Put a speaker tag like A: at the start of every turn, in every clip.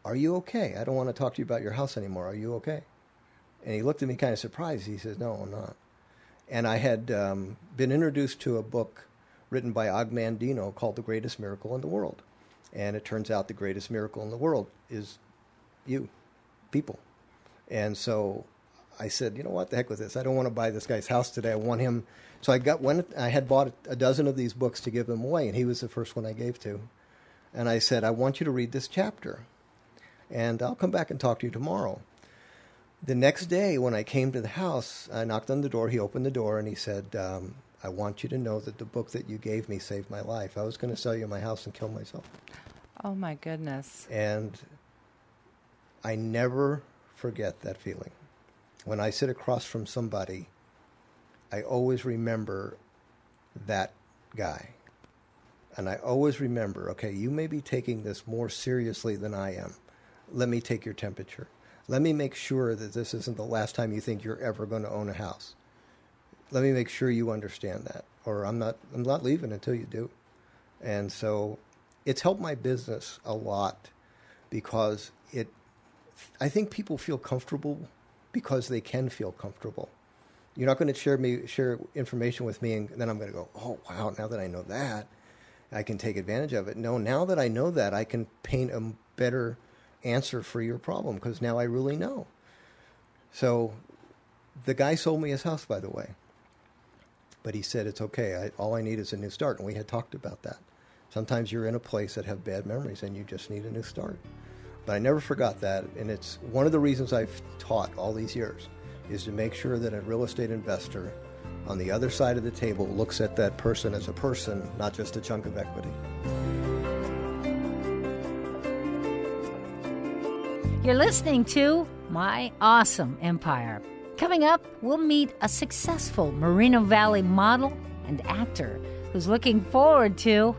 A: are you okay? I don't want to talk to you about your house anymore. Are you okay? And he looked at me kind of surprised. He says, no, I'm not. And I had been introduced to a book written by Og Mandino called The Greatest Miracle in the World. And it turns out the greatest miracle in the world is you, people. And so I said, you know what, the heck with this. I don't want to buy this guy's house today. I want him. So I had bought a dozen of these books to give them away, and he was the first one I gave to. And I said, I want you to read this chapter, and I'll come back and talk to you tomorrow. The next day, when I came to the house, I knocked on the door. He opened the door, and he said, I want you to know that the book that you gave me saved my life. I was going to sell you my house and kill myself.
B: Oh, my goodness.
A: And I never forget that feeling. When I sit across from somebody, I always remember that guy. And I always remember, okay, you may be taking this more seriously than I am. Let me take your temperature. Let me make sure that this isn't the last time you think you're ever going to own a house. Let me make sure you understand that, or I'm not leaving until you do. And so it's helped my business a lot because I think people feel comfortable because they can feel comfortable. You're not going to share information with me and then I'm going to go, oh, wow, now that I know that, I can take advantage of it. No, now that I know that, I can paint a better answer for your problem because now I really know. So the guy sold me his house, by the way. But he said, it's okay. All I need is a new start. And we had talked about that. Sometimes you're in a place that have bad memories and you just need a new start. But I never forgot that. And it's one of the reasons I've taught all these years is to make sure that a real estate investor on the other side of the table looks at that person as a person, not just a chunk of equity.
C: You're listening to My Awesome Empire. Coming up, we'll meet a successful Moreno Valley model and actor who's looking forward to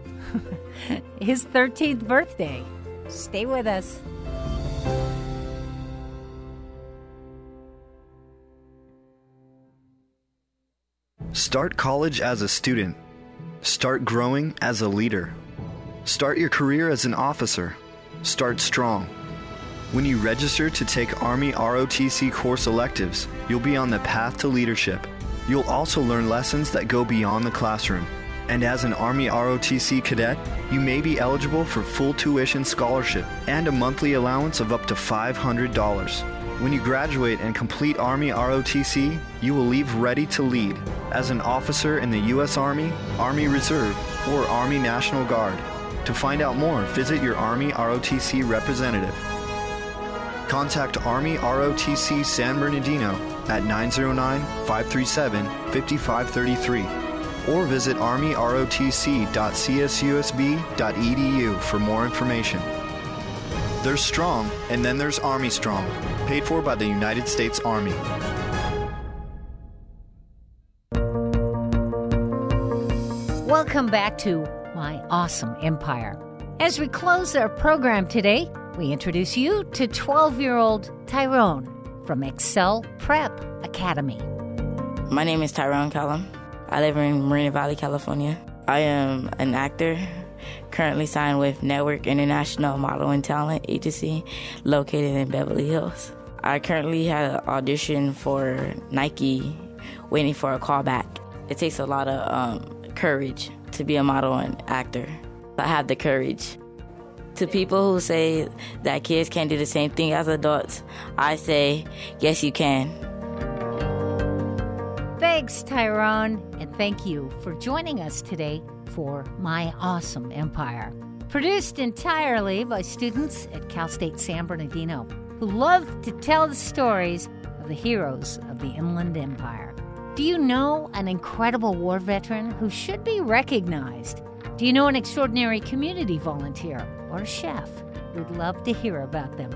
C: his 13th birthday. Stay with us.
D: Start college as a student. Start growing as a leader. Start your career as an officer. Start strong. When you register to take Army ROTC course electives, you'll be on the path to leadership. You'll also learn lessons that go beyond the classroom. And as an Army ROTC cadet, you may be eligible for full tuition scholarship and a monthly allowance of up to $500. When you graduate and complete Army ROTC, you will leave ready to lead as an officer in the U.S. Army, Army Reserve, or Army National Guard. To find out more, visit your Army ROTC representative. Contact Army ROTC San Bernardino at 909-537-5533 or visit armyrotc.csusb.edu for more information. There's Strong, and then there's Army Strong, paid for by the United States Army.
C: Welcome back to My Awesome Empire. As we close our program today, we introduce you to 12-year-old Tyrone from Excel Prep Academy.
E: My name is Tyrone Callum. I live in Moreno Valley, California. I am an actor, currently signed with Network International Model and Talent Agency, located in Beverly Hills. I currently had an audition for Nike, waiting for a call back. It takes a lot of courage to be a model and actor. I have the courage. To people who say that kids can't do the same thing as adults, I say, yes, you can.
C: Thanks, Tyrone, and thank you for joining us today for My Awesome Empire. Produced entirely by students at Cal State San Bernardino who love to tell the stories of the heroes of the Inland Empire. Do you know an incredible war veteran who should be recognized? Do you know an extraordinary community volunteer or chef? We'd love to hear about them.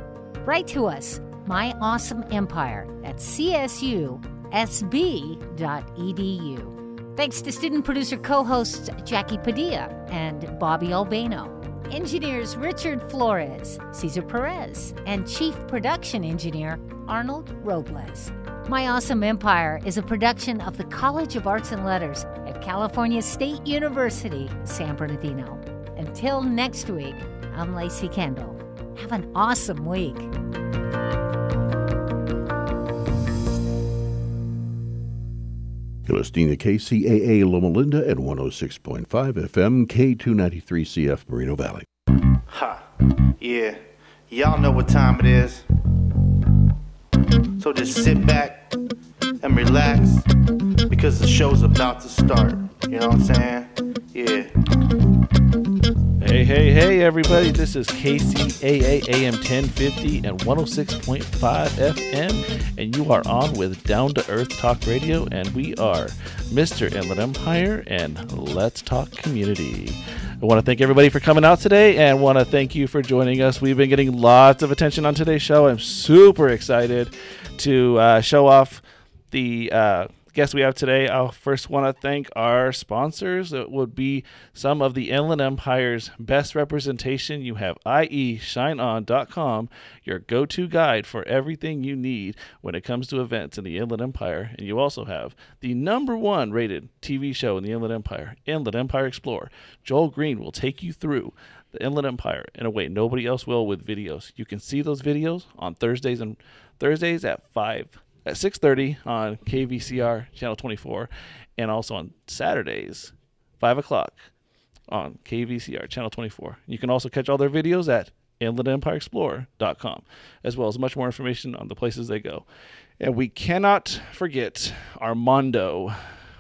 C: Write to us, My Awesome Empire at csusb.edu. Thanks to student producer co-hosts Jackie Padilla and Bobby Albano. Engineers Richard Flores, Cesar Perez, and Chief Production Engineer Arnold Robles. My Awesome Empire is a production of the College of Arts and Letters at California State University, San Bernardino. Until next week, I'm Lacey Kendall. Have an awesome week.
F: You're listening to KCAA Loma Linda at 106.5 FM, K293CF Moreno Valley.
G: Ha, yeah. Y'all know what time it is. So just sit back and relax because the show's about to start. You know what I'm saying? Yeah.
H: Hey, everybody. This is KCAA AM 1050 and 106.5 FM, and you are on with Down to Earth Talk Radio, and we are Mr. Inland Empire and Let's Talk Community. I want to thank everybody for coming out today, and want to thank you for joining us. We've been getting lots of attention on today's show. I'm super excited to show off the guests we have today. I first want to thank our sponsors. It would be some of the Inland Empire's best representation. You have IEShineOn.com, your go-to guide for everything you need when it comes to events in the Inland Empire. And you also have the #1 rated TV show in the Inland Empire, Inland Empire Explorer. Joel Green will take you through the Inland Empire in a way nobody else will with videos. You can see those videos on Thursdays at 6:30 on KVCR Channel 24, and also on Saturdays, 5 o'clock on KVCR Channel 24. You can also catch all their videos at inlandempireexplorer.com, as well as much more information on the places they go. And we cannot forget Armando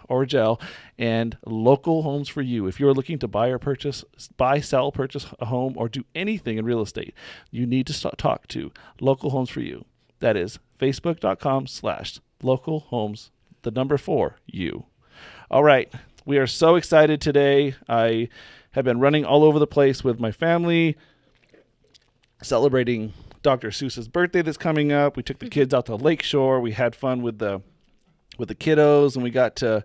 H: Orgel and Local Homes for You. If you're looking to buy, sell, purchase a home, or do anything in real estate, you need to talk to Local Homes for You. That is facebook.com/localhomes, the number 4 you. All right. We are so excited today. I have been running all over the place with my family, celebrating Dr. Seuss's birthday that's coming up. We took the kids out to Lakeshore. We had fun with the kiddos, and we got to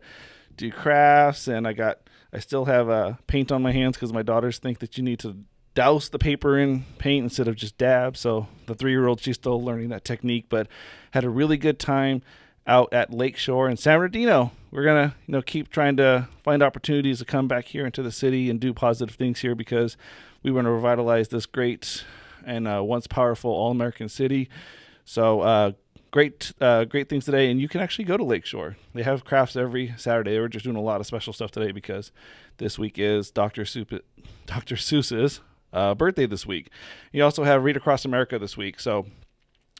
H: do crafts, and I still have paint on my hands because my daughters think that you need to douse the paper in paint instead of just dab. So the 3-year-old, she's still learning that technique, but had a really good time out at Lakeshore and San Bernardino. We're going to, keep trying to find opportunities to come back here into the city and do positive things here, because we want to revitalize this great and once powerful all-American city. So great things today. And you can actually go to Lakeshore. They have crafts every Saturday. We're just doing a lot of special stuff today because this week is Dr. Seuss's birthday this week. You also have Read Across America this week. So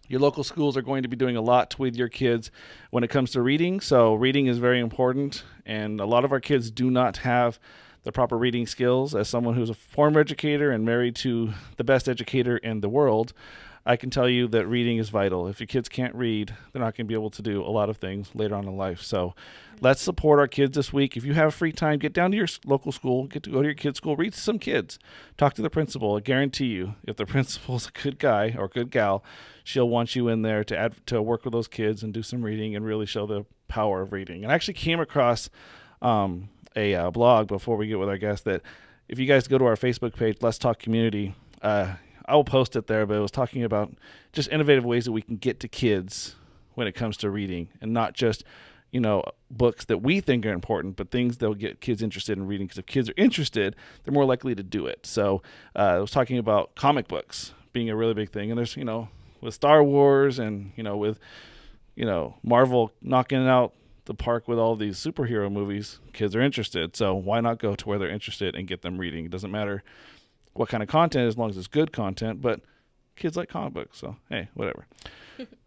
H: your local schools are going to be doing a lot with your kids when it comes to reading. So reading is very important, and a lot of our kids do not have the proper reading skills. As someone who's a former educator and married to the best educator in the world, I can tell you that reading is vital. If your kids can't read, they're not going to be able to do a lot of things later on in life. So let's support our kids this week. If you have free time, get down to your local school, get to go to your kid's school, read to some kids, talk to the principal. I guarantee you, if the principal's a good guy or good gal, she'll want you in there to work with those kids and do some reading and really show the power of reading. And I actually came across a blog before we get with our guest that if you guys go to our Facebook page, Let's Talk Community, I will post it there, but it was talking about just innovative ways that we can get to kids when it comes to reading, and not just, books that we think are important, but things that will get kids interested in reading, because if kids are interested, they're more likely to do it. So I was talking about comic books being a really big thing, and there's, with Star Wars and, with, Marvel knocking out the park with all these superhero movies, kids are interested. So why not go to where they're interested and get them reading? It doesn't matter what kind of content, as long as it's good content, but kids like comic books, so hey, whatever.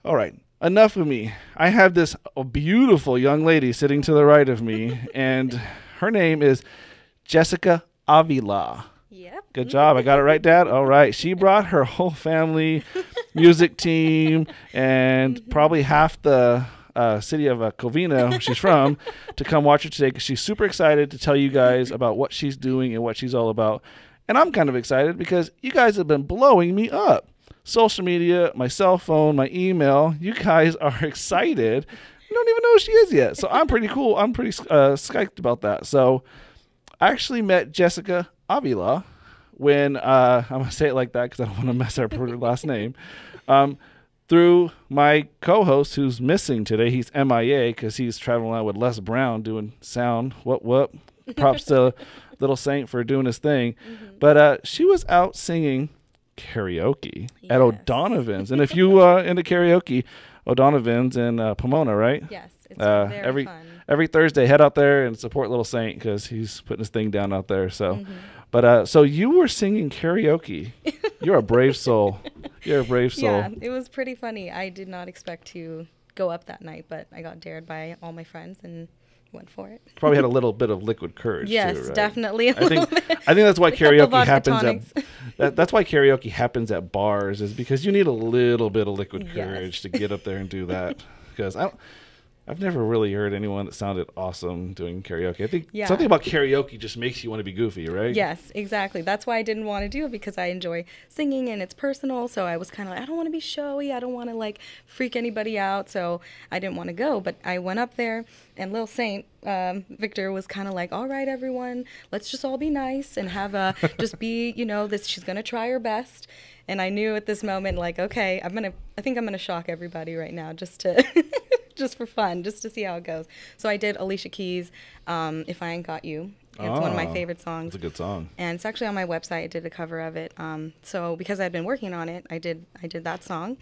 H: All right, enough of me. I have this beautiful young lady sitting to the right of me, and her name is Jessica Avila.
I: Yep.
H: Good job. I got it right, Dad? All right. She brought her whole family, music team, and probably half the city of Covina, where she's from, to come watch her today, because she's super excited to tell you guys about what she's doing and what she's all about. And I'm kind of excited because you guys have been blowing me up. Social media, my cell phone, my email, you guys are excited. You don't even know who she is yet. So I'm pretty cool. I'm pretty psyched about that. So I actually met Jessica Avila when, I'm going to say it like that because I don't want to mess up her last name, through my co-host who's missing today. He's MIA because he's traveling around with Les Brown doing sound. What? Props to Little Saint for doing his thing. But she was out singing karaoke at O'Donovan's. And if you into karaoke, O'Donovan's in Pomona, right?
I: Yes, it's very fun.
H: Every Thursday, head out there and support Little Saint because he's putting his thing down out there. So, but so you were singing karaoke. You're a brave soul. You're a brave soul.
I: Yeah, it was pretty funny. I did not expect to go up that night, but I got dared by all my friends and went for it.
H: Probably had a little bit of liquid courage.
I: Yes,
H: too, right?
I: definitely.
H: I think that's why karaoke happens that's why karaoke happens at bars, is because you need a little bit of liquid courage to get up there and do that. Because I've never really heard anyone that sounded awesome doing karaoke. I think something about karaoke just makes you want to be goofy, right?
I: Yes, exactly. That's why I didn't want to do it, because I enjoy singing and it's personal. So I was kind of like, I don't want to be showy. I don't want to like freak anybody out. So I didn't want to go. But I went up there, and Lil Saint, Victor, was kind of like, all right, everyone, let's just all be nice and have just be, this. She's going to try her best. And I knew at this moment, like, okay, I think I'm gonna shock everybody right now, just to, just for fun, just to see how it goes. So I did Alicia Keys' "If I Ain't Got You." It's one of my favorite songs.
H: It's a good song.
I: And it's actually on my website. I did a cover of it. So because I'd been working on it, I did that song,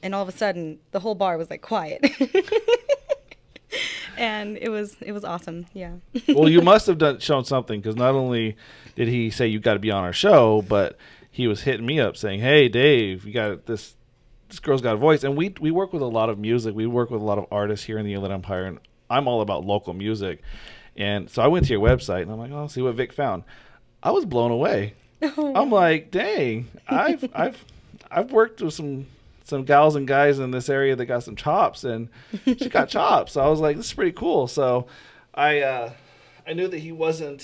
I: and all of a sudden the whole bar was like quiet. And it was awesome. Yeah.
H: Well, you must have shown something, because not only did he say you got to be on our show, but he was hitting me up saying, "Hey, Dave, you got this. This girl's got a voice." And we work with a lot of music. We work with a lot of artists here in the Inland Empire, and I'm all about local music. And so I went to your website, and I'm like, "Oh, see what Vic found." I was blown away. I'm like, "Dang, I've worked with some gals and guys in this area that got some chops, and she got chops." So I was like, "This is pretty cool." So I knew that he wasn't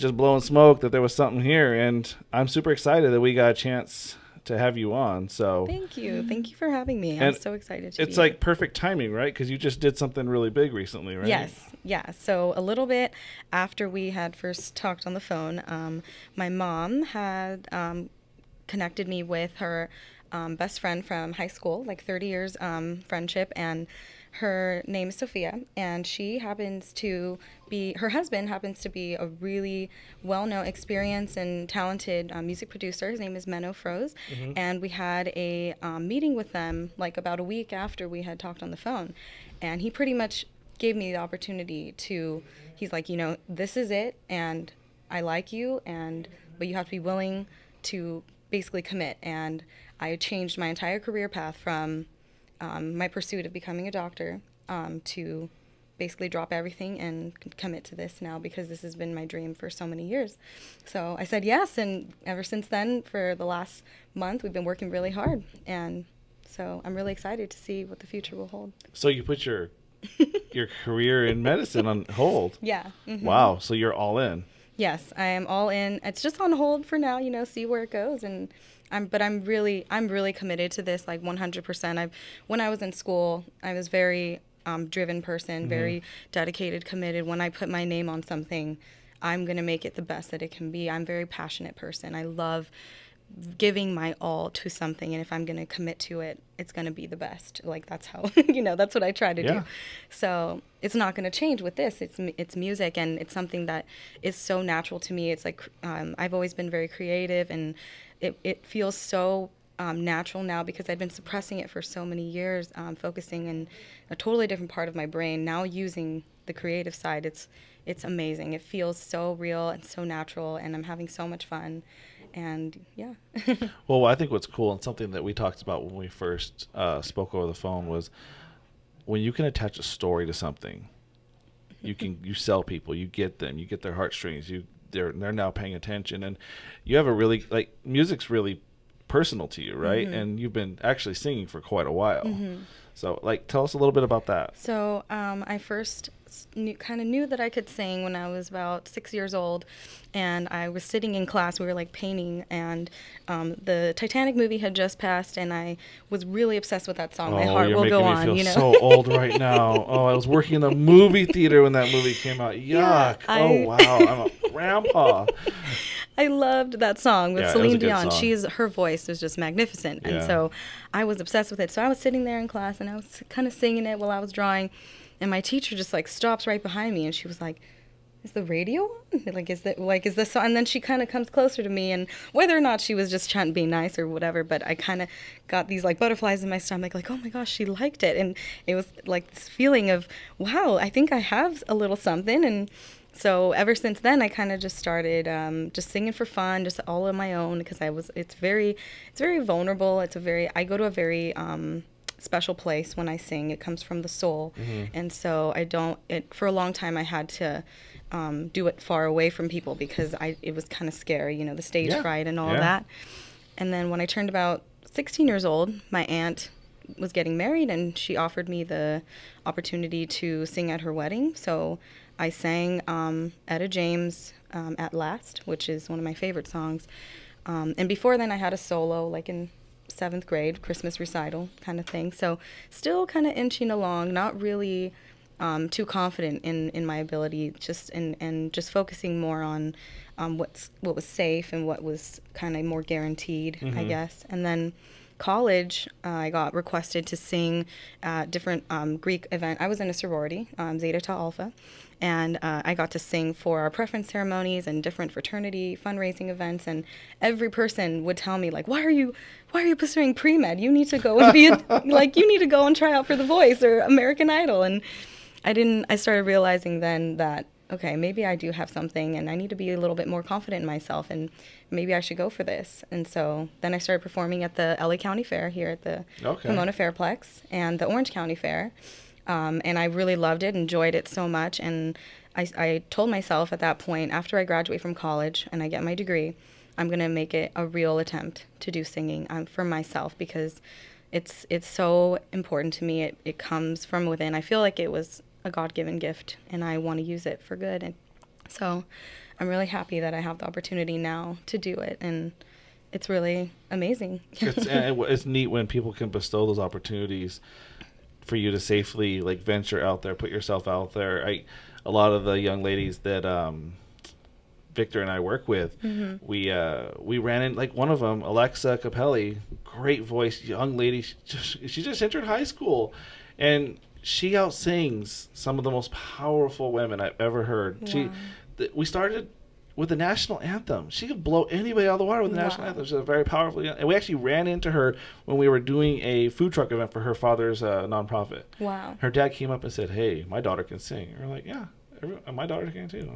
H: just blowing smoke, that there was something here, and I'm super excited that we got a chance to have you on. So
I: thank you for having me. I'm so excited to be
H: It's like perfect timing, right? Because you just did something really big recently, right?
I: Yes, yeah. So a little bit after we had first talked on the phone, my mom had connected me with her best friend from high school, like 30 years friendship, and her name is Sophia, and her husband happens to be a really well-known, experienced, and talented music producer. His name is Menno Froze, and we had a meeting with them like about a week after we had talked on the phone, and he pretty much gave me the opportunity to, he's like, this is it, and I like you, but you have to be willing to basically commit. And I changed my entire career path from my pursuit of becoming a doctor to basically drop everything and commit to this now, because this has been my dream for so many years. So I said yes, and ever since then, for the last month, we've been working really hard, and so I'm really excited to see what the future will hold.
H: So you put your career in medicine on hold.
I: Yeah.
H: Wow. So you're all in.
I: Yes, I am all in. It's just on hold for now, see where it goes, and I'm really committed to this, like 100%. When I was in school, I was very driven person, very dedicated, committed. When I put my name on something, I'm going to make it the best that it can be. I'm a very passionate person. I love giving my all to something, and if I'm going to commit to it, it's going to be the best. Like, that's how, that's what I try to do. So it's not going to change with this. It's music, and it's something that is so natural to me. It's like I've always been very creative, and it feels so natural now, because I've been suppressing it for so many years, focusing in a totally different part of my brain. Now using the creative side, it's amazing. It feels so real and so natural, and I'm having so much fun. And yeah.
H: Well, I think what's cool, and something that we talked about when we first spoke over the phone, was when you can attach a story to something, you sell people, you get them, you get their heartstrings, they're now paying attention, and you have a really, like, music's really personal to you, right? And you've been actually singing for quite a while. So, like, tell us a little bit about that.
I: So I first knew that I could sing when I was about 6 years old, and I was sitting in class. We were like painting, and the Titanic movie had just passed, and I was really obsessed with that song. My Heart Will Go On.
H: You're making me feel so old right now. Oh, I was working in the movie theater when that movie came out. Yuck! Oh wow, I'm a grandpa.
I: I loved that song with Celine Dion. Her voice was just magnificent, and so I was obsessed with it. So I was sitting there in class, and I was kind of singing it while I was drawing, and my teacher just like stops right behind me, and she was like, is the radio on? Like, is this song? And then she kind of comes closer to me, and whether or not she was just trying to be nice or whatever, but I kind of got these like butterflies in my stomach, like, oh my gosh, she liked it. And it was like this feeling of, wow, I think I have a little something. And so ever since then, I kind of just started just singing for fun, just all on my own, because it's very vulnerable. I go to a very special place when I sing. It comes from the soul. And so for a long time I had to do it far away from people because it was kind of scary, the stage fright and all of that. And then when I turned about 16 years old, my aunt was getting married, and she offered me the opportunity to sing at her wedding. So I sang Etta James' At Last, which is one of my favorite songs. And before then I had a solo, like in 7th grade, Christmas recital kind of thing. So still kind of inching along, not really too confident in my ability, and just focusing more on what was safe and what was kind of more guaranteed, I guess. And then college, I got requested to sing at different Greek event. I was in a sorority, Zeta Tau Alpha, and I got to sing for our preference ceremonies and different fraternity fundraising events. And every person would tell me, like, why are you pursuing pre-med? You need to go and be you need to go and try out for The Voice or American Idol. And I started realizing then that, okay, maybe I do have something, and I need to be a little bit more confident in myself, and maybe I should go for this. And so then I started performing at the LA County Fair here at the Pomona Fairplex and the Orange County Fair. And I really loved it, enjoyed it so much. And I told myself at that point, after I graduate from college and I get my degree, I'm going to make it a real attempt to do singing for myself, because it's so important to me. It comes from within. I feel like it was a God-given gift, and I want to use it for good. And so I'm really happy that I have the opportunity now to do it, and it's really amazing.
H: It's neat when people can bestow those opportunities for you to safely venture out there, put yourself out there. A lot of the young ladies that Victor and I work with, we ran in, one of them, Alexa Capelli, great voice, young lady. She just entered high school, and she outsings some of the most powerful women I've ever heard. Wow. We started with the national anthem. She could blow anybody out of the water with the national anthem. She's a very powerful, and we actually ran into her when we were doing a food truck event for her father's nonprofit.
I: Wow.
H: Her dad came up and said, "Hey, my daughter can sing." And we're like, "Yeah, my daughter can too."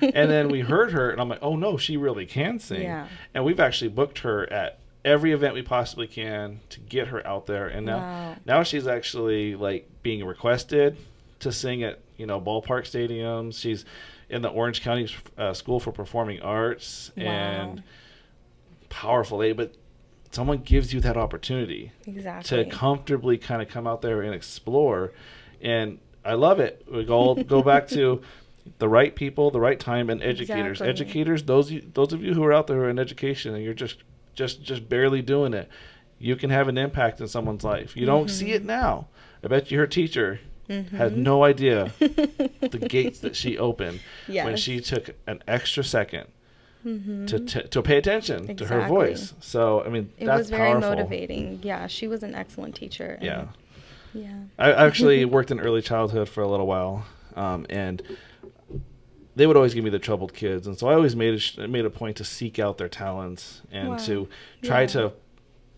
H: And then we heard her, and I'm like, "Oh no, she really can sing." Yeah. And we've actually booked her at every event we possibly can to get her out there. And now she's actually being requested to sing at ballpark stadiums. She's in the Orange County School for Performing Arts. And powerful lady. But someone gives you that opportunity to comfortably kind of come out there and explore. And I love it. We go back to the right people, the right time, and educators. Educators, those of you who are out there who are in education and you're just barely doing it, you can have an impact in someone's life. You don't see it now. I bet you her teacher had no idea the gates that she opened when she took an extra second to pay attention to her voice. So, I mean, that's
I: was very
H: powerful.
I: Motivating. Yeah, she was an excellent teacher.
H: Yeah. I actually worked in early childhood for a little while, and they would always give me the troubled kids, and so I always made a point to seek out their talents and to try to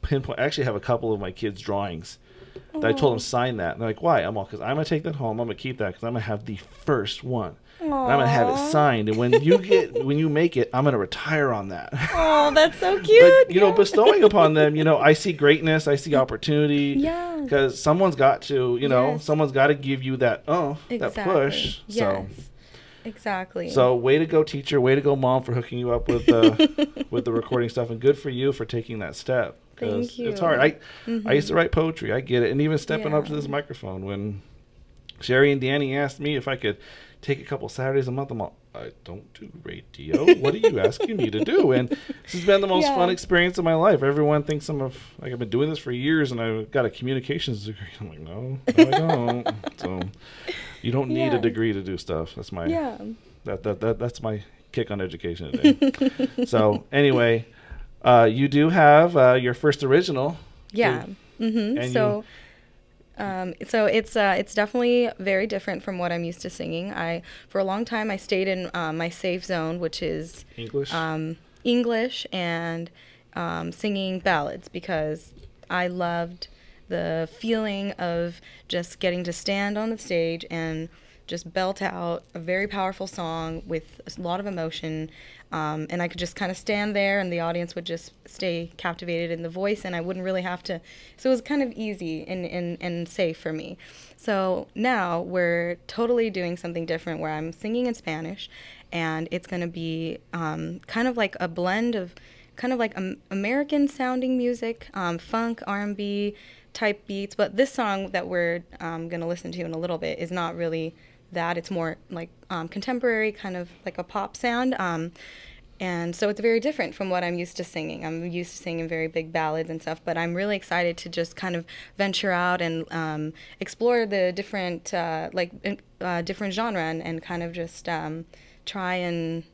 H: pinpoint. I actually have a couple of my kids' drawings that I told them sign that, and they're like, "Why?" I'm all, "Because I'm gonna take that home. I'm gonna keep that because I'm gonna have the first one. And I'm gonna have it signed, and when you make it, I'm gonna retire on that."
I: Oh, that's so cute.
H: But, bestowing upon them, I see greatness, I see opportunity. Yeah. Because someone's got to, someone's got to give you that that push.
I: Yes.
H: So.
I: Exactly.
H: So way to go, teacher. Way to go, mom, for hooking you up with the recording stuff, and good for you for taking that step.
I: Thank you.
H: It's hard. I used to write poetry. I get it. And even stepping up to this microphone, when Sherry and Danny asked me if I could take a couple Saturdays a month, I'm all, "I don't do radio. What are you asking me to do?" And this has been the most fun experience of my life. Everyone thinks I've been doing this for years, and I've got a communications degree. I'm like, no, I don't. So you don't need a degree to do stuff. That's my that's my kick on education today. So anyway, you do have your first original.
I: Yeah.
H: And
I: so So it's definitely very different from what I'm used to singing. For a long time I stayed in my safe zone, which is English and singing ballads, because I loved the feeling of just getting to stand on the stage and just belt out a very powerful song with a lot of emotion. And I could just kind of stand there and the audience would just stay captivated in the voice, and I wouldn't really have to. So it was kind of easy and safe for me. So now we're totally doing something different where I'm singing in Spanish, and it's going to be kind of like a blend of kind of like American sounding music, funk, R&B type beats. But this song that we're going to listen to in a little bit is not really that. It's more like contemporary, kind of like a pop sound. And so it's very different from what I'm used to singing. I'm used to singing very big ballads and stuff, but I'm really excited to just kind of venture out and explore the different different genre and kind of just try and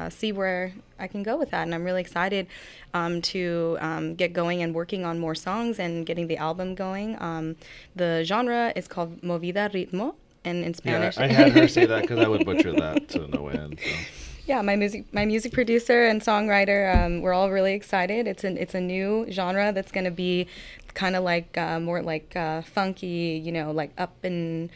I: see where I can go with that. And I'm really excited to get going and working on more songs and getting the album going. The genre is called Movida Ritmo, and in Spanish.
H: Yeah, I had her say that because I would butcher that to no end. So.
I: Yeah, my music producer and songwriter, we're all really excited. It's a new genre that's going to be kind of like more like funky, like up and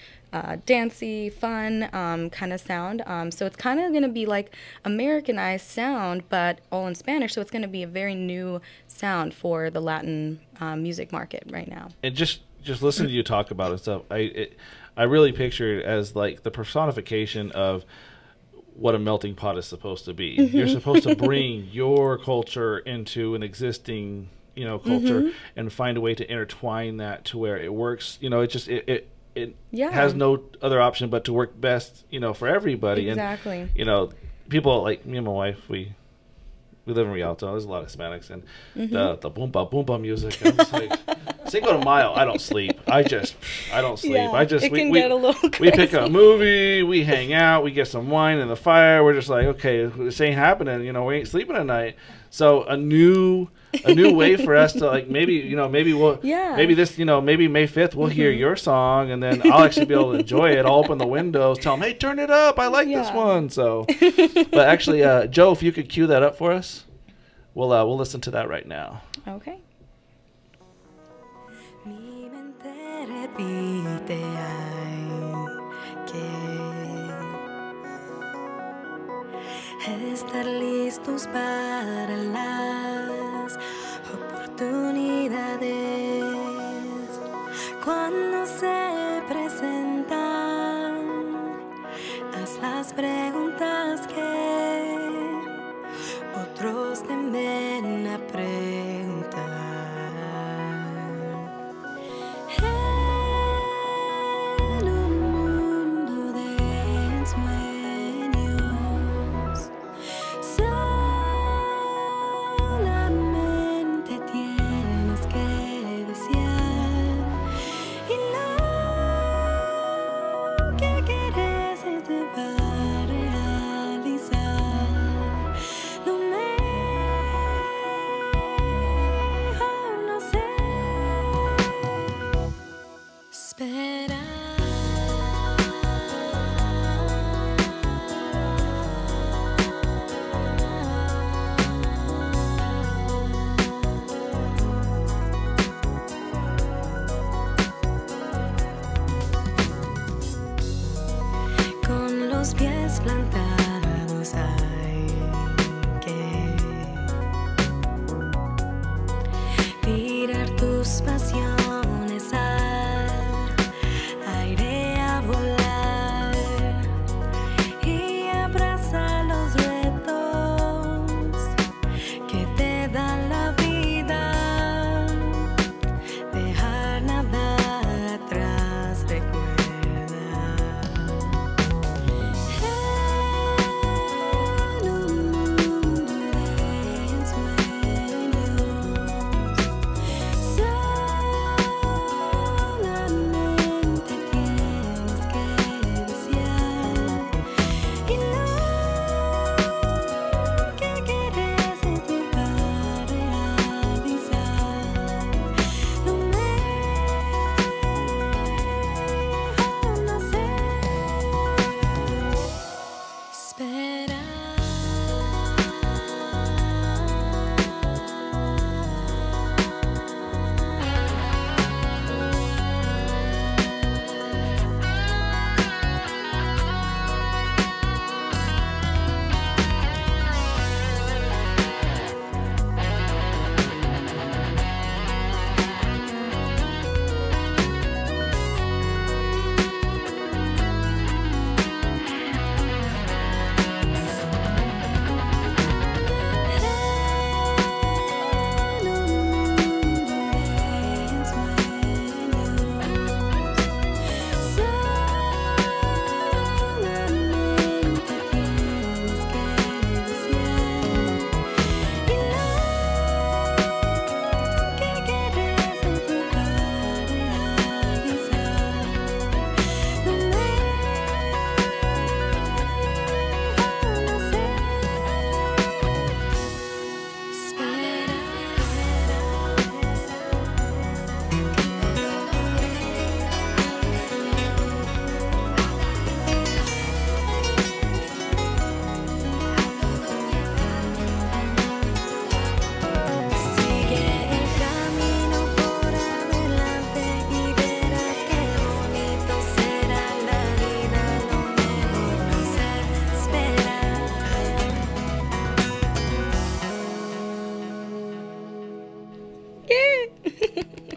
I: dancey, fun kind of sound. So it's kind of going to be like Americanized sound, but all in Spanish. So it's going to be a very new sound for the Latin music market right now.
H: And just listen to you talk about it stuff. I really picture it as like the personification of what a melting pot is supposed to be. You're supposed to bring your culture into an existing, culture and find a way to intertwine that to where it works. It has no other option but to work best, for everybody.
I: Exactly.
H: And, people like me and my wife, we live in Rialto. There's a lot of Hispanics, and the boomba boomba music. I'm just like, Cinco de Mayo, I don't sleep. I don't sleep.
I: Yeah, it can get a little crazy.
H: We pick a movie, we hang out, we get some wine in the fire. We're just like, okay, this ain't happening. We ain't sleeping at night. So a new way for us to maybe we'll maybe this maybe May 5th we'll hear your song, and then I'll actually be able to enjoy it. I'll open the windows, tell them, hey, turn it up, I like this one. So but actually Joe, if you could cue that up for us, we'll listen to that right now.
I: Okay.
J: Estar listos para las oportunidades cuando se presentan. Haz las preguntas que otros temen a preguntar. En un mundo de ensueños, solamente tienes que desear, y lo que quieres se te va a realizar. Lo mejor no sé esperar. Con los pies plantados hay que tirar tus pasiones al aire a volar y abraza los retos que te dan la vida. Dejar nada atrás, recuerda. En un mundo de ensueños, solamente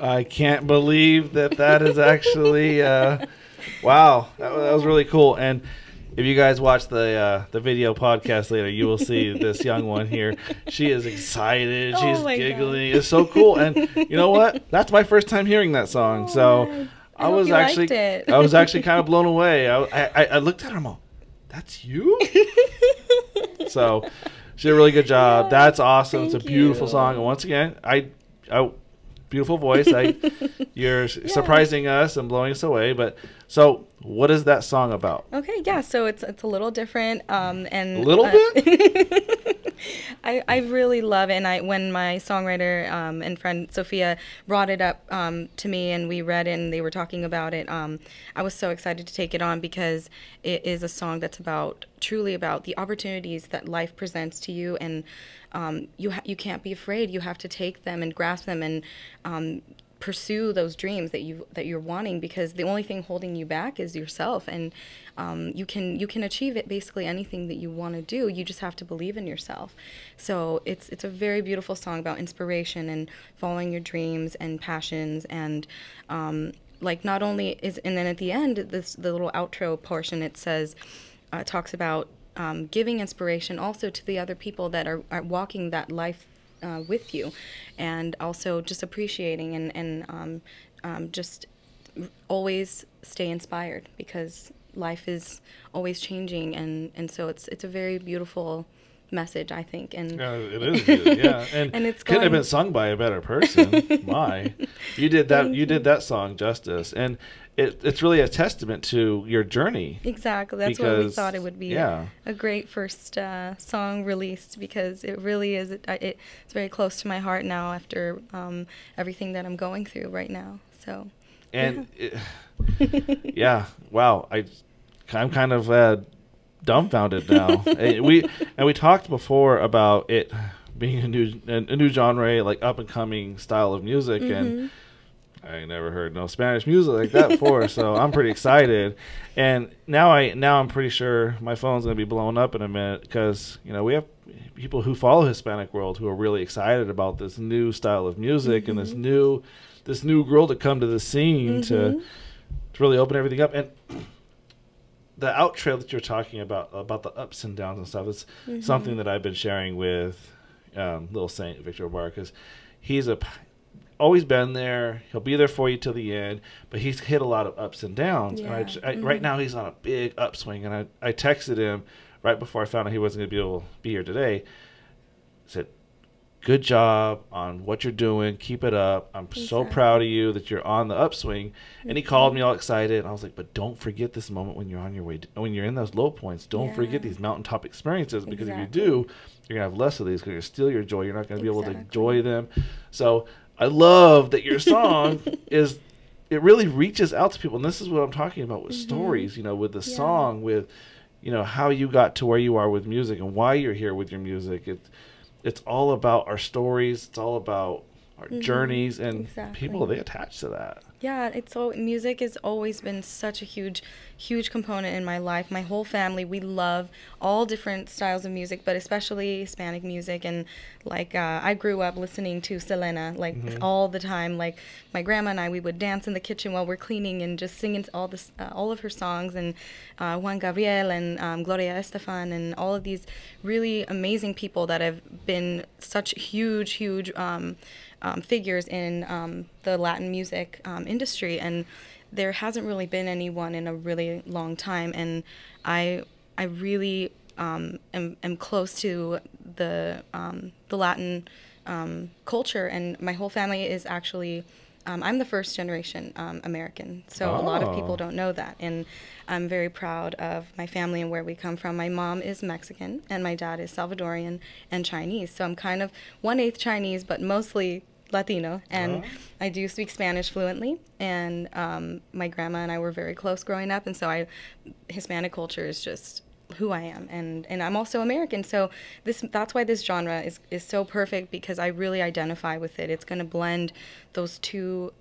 H: I can't believe that is actually wow. That was really cool. And if you guys watch the video podcast later, you will see this young one here. She is excited. She's giggling. God. It's so cool. And you know what? That's my first time hearing that song. So I was actually kind of blown away. I looked at her and I'm all, that's you? So she did a really good job. Yeah, that's awesome. It's a beautiful song. And once again, I beautiful voice. You're surprising us and blowing us away. But so, what is that song about?
I: Okay, yeah. So it's a little different. And
H: a little bit.
I: I really love it. And when my songwriter and friend Sophia brought it up to me, and we read it, and they were talking about it, I was so excited to take it on because it is a song that's truly about the opportunities that life presents to you, and you can't be afraid. You have to take them and grasp them and pursue those dreams that you're wanting, because the only thing holding you back is yourself. And you can achieve it, basically anything that you want to do. You just have to believe in yourself. So it's a very beautiful song about inspiration and following your dreams and passions. And not only is, and then at the end, the little outro portion, it says, talks about giving inspiration also to the other people that are walking that life with you, and also just appreciating and just always stay inspired, because life is always changing, and so it's a very beautiful message, I think. And
H: it is good, yeah. And it couldn't have been sung by a better person. My, you did that song justice, and it's really a testament to your journey.
I: Exactly. That's what we thought it would be. Yeah. A great first song released, because it really is. It's very close to my heart now after everything that I'm going through right now. So. And
H: yeah, wow. I'm kind of dumbfounded now. we talked before about it being a new genre, like up and coming style of music, and I never heard no Spanish music like that before, so I'm pretty excited. And now I'm pretty sure my phone's gonna be blown up in a minute, because we have people who follow Hispanic world who are really excited about this new style of music and this new girl to come to the scene to really open everything up. And the outro that you're talking about the ups and downs and stuff, is something that I've been sharing with Little Saint Victor Bar, because he's always been there. He'll be there for you till the end, but he's hit a lot of ups and downs. Yeah. And right now he's on a big upswing, and I texted him right before I found out he wasn't going to be able to be here today. I said, good job on what you're doing. Keep it up. I'm so proud of you that you're on the upswing. And he called me all excited. And I was like, but don't forget this moment when you're on your way, when you're in those low points. Don't forget these mountaintop experiences, because if you do, you're going to have less of these, because you're steal your joy. You're not going to be able to enjoy them. So I love that your song it really reaches out to people. And this is what I'm talking about with stories, with the song, with, how you got to where you are with music and why you're here with your music. It's all about our stories. It's all about our journeys, and people, they attach to that.
I: Yeah, music has always been such a huge component in my life. My whole family, we love all different styles of music, but especially Hispanic music. And I grew up listening to Selena all the time. Like my grandma and I, we would dance in the kitchen while we're cleaning and just singing all of her songs, and Juan Gabriel and Gloria Estefan, and all of these really amazing people that have been such huge figures in the Latin music industry, and there hasn't really been anyone in a really long time. And I really am close to the Latin culture, and my whole family is actually I'm the first generation American, so a lot of people don't know that, and I'm very proud of my family and where we come from. My mom is Mexican, and my dad is Salvadorian and Chinese, so I'm kind of 1/8 Chinese, but mostly Latino, and I do speak Spanish fluently, and my grandma and I were very close growing up, and so Hispanic culture is just who I am, and I'm also American, so that's why this genre is so perfect, because I really identify with it. It's going to blend those two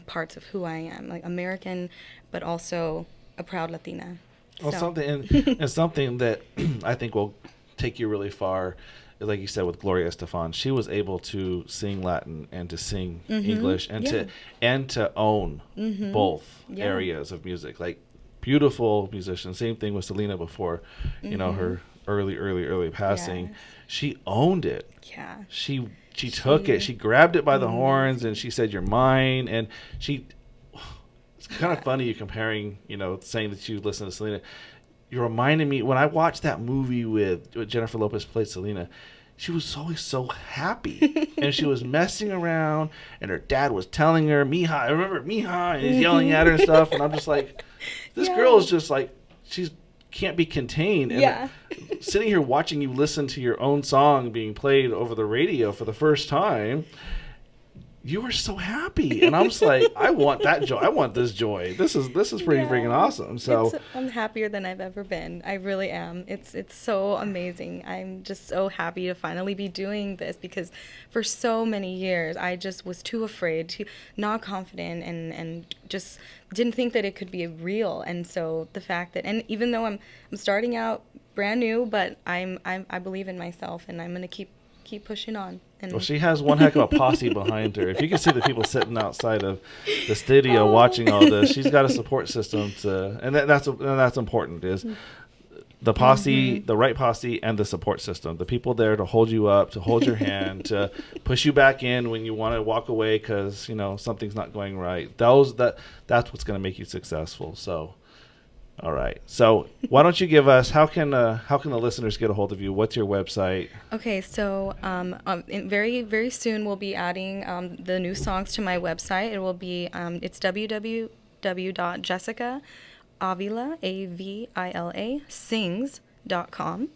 I: parts of who I am, like American, but also a proud Latina.
H: Well, something that I think will take you really far like you said with Gloria Estefan, she was able to sing Latin and to sing English and to own both areas of music. Like, beautiful musician. Same thing with Selena before, you know, her early passing.
I: Yes.
H: She owned it.
I: Yeah.
H: She took it. She grabbed it by the horns and she said, "You're mine." And it's kind of funny you comparing, you know, saying that you listen to Selena. You reminded me when I watched that movie with Jennifer Lopez played Selena. She was always so happy, and she was messing around, and her dad was telling her, "Mija," I remember Mija, and he's yelling at her and stuff, and I'm just like, this girl is just like, she's can't be contained. And sitting here watching you listen to your own song being played over the radio for the first time, you were so happy, and I'm just like, I want that joy. I want this joy. This is pretty freaking awesome. So
I: I'm happier than I've ever been. I really am. It's so amazing. I'm just so happy to finally be doing this, because for so many years I just was too afraid, not confident, and just didn't think that it could be real. And so the fact that, and even though I'm starting out brand new, but I believe in myself, and I'm gonna keep pushing on. And
H: well, she has one heck of a posse behind her. If you can see the people sitting outside of the studio watching all this, she's got a support system and that's important, is the posse, the right posse, and the support system. The people there to hold you up, to hold your hand, to push you back in when you want to walk away because, you know, something's not going right. That's what's going to make you successful. So, all right. So why don't you give us, how can the listeners get a hold of you? What's your website?
I: Okay, so very, very soon we'll be adding the new songs to my website. It will be, it's www.jessicaavila, sings.com.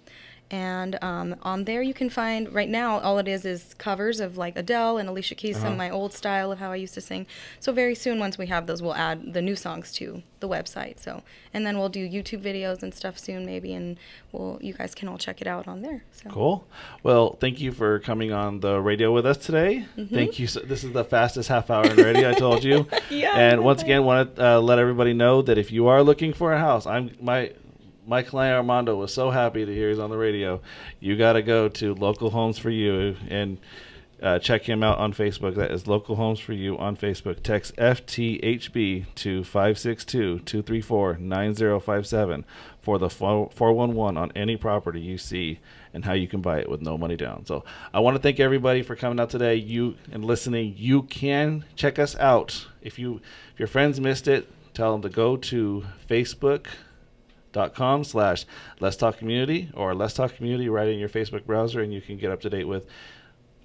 I: And on there you can find, right now, all it is covers of like Adele and Alicia Keys, some of my old style of how I used to sing. So very soon, once we have those, we'll add the new songs to the website. So, and then we'll do YouTube videos and stuff soon maybe, and you guys can all check it out on there. So.
H: Cool. Well, thank you for coming on the radio with us today. Thank you. This is the fastest half hour in radio, I told you. And once again, want to let everybody know that if you are looking for a house, my client Armando was so happy to hear he's on the radio. You got to go to Local Homes for You and check him out on Facebook. That is Local Homes for You on Facebook. Text FTHB to 562-234-9057 for the 411 on any property you see and how you can buy it with no money down. So I want to thank everybody for coming out today. You and listening. You can check us out. If your friends missed it, tell them to go to Facebook.com/Let's Talk Community or Let's Talk Community right in your Facebook browser, and you can get up to date with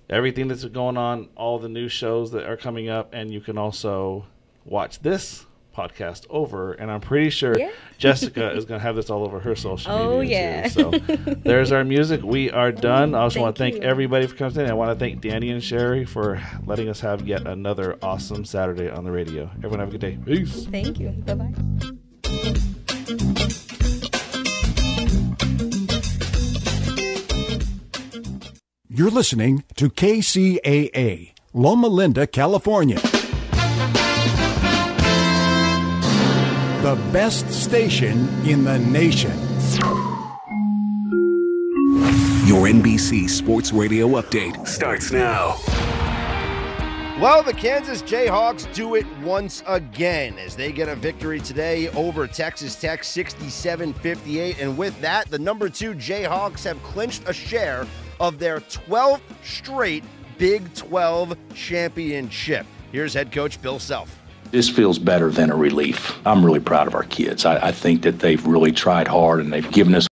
H: everything that's going on, all the new shows that are coming up, and you can also watch this podcast over, and I'm pretty sure Jessica is going to have this all over her social media too. So there's our music. We are done. I also want to thank everybody for coming in. I want to thank Danny and Sherry for letting us have yet another awesome Saturday on the radio. Everyone have a good day. Peace.
I: Thank you. Bye-bye.
K: You're listening to KCAA, Loma Linda, California. The best station in the nation.
L: Your NBC Sports Radio update starts now.
M: Well, the Kansas Jayhawks do it once again as they get a victory today over Texas Tech 67-58. And with that, the number 2 Jayhawks have clinched a share of their 12th straight Big 12 championship. Here's head coach Bill Self.
N: This feels better than a relief. I'm really proud of our kids. I think that they've really tried hard and they've given us